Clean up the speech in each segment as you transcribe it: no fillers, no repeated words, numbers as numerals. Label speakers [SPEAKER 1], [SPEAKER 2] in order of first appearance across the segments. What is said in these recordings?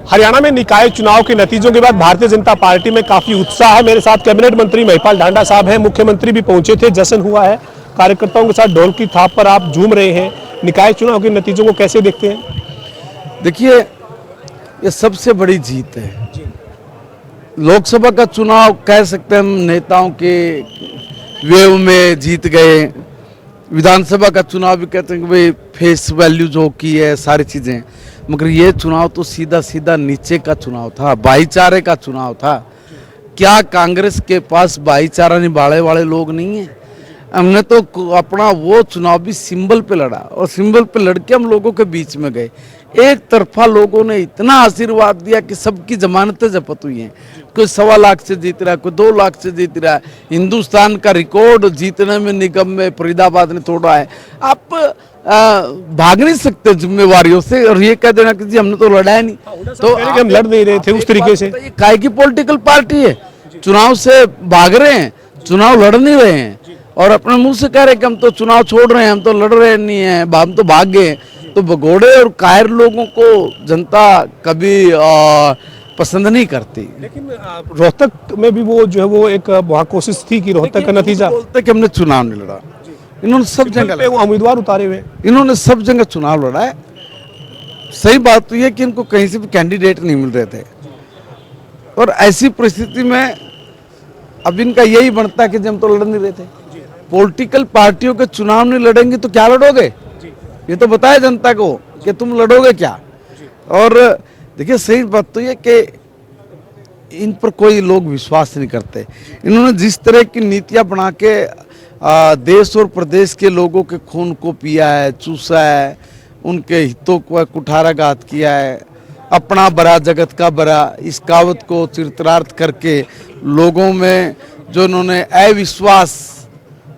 [SPEAKER 1] हरियाणा में निकाय चुनाव के नतीजों के बाद भारतीय जनता पार्टी में काफी उत्साह है। मेरे साथ कैबिनेट मंत्री महिपाल ढांडा साहब हैं, मुख्यमंत्री भी पहुंचे थे, जश्न हुआ है, कार्यकर्ताओं के साथ ढोल की थाप पर आप झूम रहे हैं। निकाय चुनाव के नतीजों को कैसे देखते हैं?
[SPEAKER 2] देखिए, ये सबसे बड़ी जीत है। लोकसभा का चुनाव कह सकते हैं हम नेताओं के वेव में जीत गए। विधानसभा का चुनाव भी कहते हैं कि भाई फेस वैल्यू जो की है, सारी चीज़ें। मगर ये चुनाव तो सीधा सीधा नीचे का चुनाव था, भाईचारे का चुनाव था। क्या कांग्रेस के पास भाईचारा निभाने वाले लोग नहीं हैं? हमने तो अपना वो चुनाव भी सिंबल पे लड़ा और सिंबल पे लड़के हम लोगों के बीच में गए। एक तरफा लोगों ने इतना आशीर्वाद दिया कि सबकी जमानतें जब्त हुई हैं। कोई 1.25 लाख से जीत रहा है, कोई 2 लाख से जीत रहा है। हिंदुस्तान का रिकॉर्ड जीतने में निगम में फरीदाबाद ने तोड़ा है। आप भाग नहीं सकते जिम्मेवारियों से और ये कह देना कि जी हमने तो लड़ा है नहीं, तो
[SPEAKER 1] हम लड़ नहीं रहे थे उस तरीके से।
[SPEAKER 2] ये काय की पॉलिटिकल पार्टी है? चुनाव से भाग रहे हैं, चुनाव लड़ नहीं रहे हैं और अपने मुंह से कह रहे कि हम तो चुनाव छोड़ रहे हैं, हम तो लड़ रहे नहीं हैं, हम तो भाग गए। तो भगोड़े और कायर लोगों को जनता कभी पसंद नहीं करती।
[SPEAKER 1] लेकिन रोहतक में भी वो जो है वो एक वहाँ कोशिश थी कि रोहतक का नतीजा
[SPEAKER 2] बोलते कि हमने चुनाव नहीं लड़ा। इन्होंने सब जगह
[SPEAKER 1] उम्मीदवार उतारे हुए,
[SPEAKER 2] इन्होंने सब जगह चुनाव लड़ा है। सही बात तो यह कि इनको कहीं से भी कैंडिडेट नहीं मिल रहे थे और ऐसी परिस्थिति में अब इनका यही बनता है कि जब हम तो लड़ नहीं रहे थे। पॉलिटिकल पार्टियों के चुनाव नहीं लड़ेंगे तो क्या लड़ोगे? ये तो बताया जनता को कि तुम लड़ोगे क्या। और देखिए, सही बात तो ये कि इन पर कोई लोग विश्वास नहीं करते। इन्होंने जिस तरह की नीतियां बना के देश और प्रदेश के लोगों के खून को पिया है, चूसा है, उनके हितों को कुठाराघात किया है, अपना बड़ा जगत का बड़ा, इस कहावत को चरितार्थ करके लोगों में जो इन्होंने अविश्वास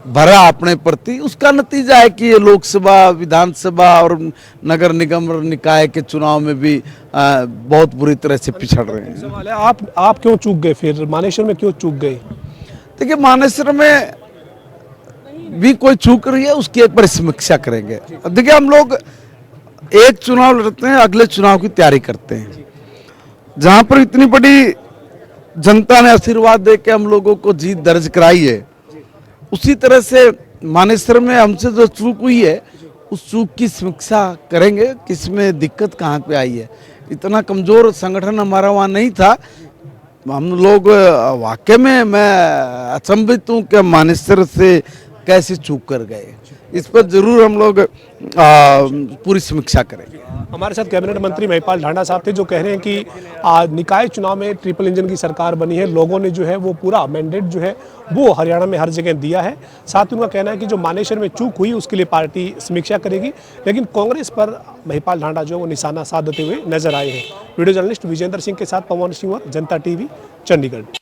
[SPEAKER 2] भरा अपने प्रति, उसका नतीजा है कि ये लोकसभा, विधानसभा और नगर निगम और निकाय के चुनाव में भी बहुत बुरी तरह से पिछड़ रहे हैं।
[SPEAKER 1] सवाल है, आप क्यों चूक गए? फिर मानेसर में क्यों चूक गए?
[SPEAKER 2] देखिए, मानेसर में भी कोई चूक रही है, उसकी एक बार समीक्षा करेंगे। देखिए, हम लोग एक चुनाव लड़ते हैं, अगले चुनाव की तैयारी करते हैं। जहां पर इतनी बड़ी जनता ने आशीर्वाद दे के हम लोगों को जीत दर्ज कराई है, उसी तरह से मानेसर में हमसे जो चूक हुई है उस चूक की समीक्षा करेंगे, किसमें दिक्कत कहाँ पे आई है। इतना कमजोर संगठन हमारा वहाँ नहीं था। हम लोग वाकई में, मैं अचंभित हूँ कि मानेसर से कैसे चूक कर गए। इस पर जरूर हम लोग पूरी समीक्षा करेंगे।
[SPEAKER 1] हमारे साथ कैबिनेट मंत्री महिपाल ढांडा साहब थे, जो कह रहे हैं कि निकाय चुनाव में ट्रिपल इंजन की सरकार बनी है, लोगों ने जो है वो पूरा मैंडेट जो है वो हरियाणा में हर जगह दिया है। साथ ही उनका कहना है कि जो मानेसर में चूक हुई उसके लिए पार्टी समीक्षा करेगी, लेकिन कांग्रेस पर महिपाल ढांडा जो है वो निशाना साधते हुए नजर आए हैं। वीडियो जर्नलिस्ट विजेंद्र सिंह के साथ पवन सिंह, जनता टीवी, चंडीगढ़।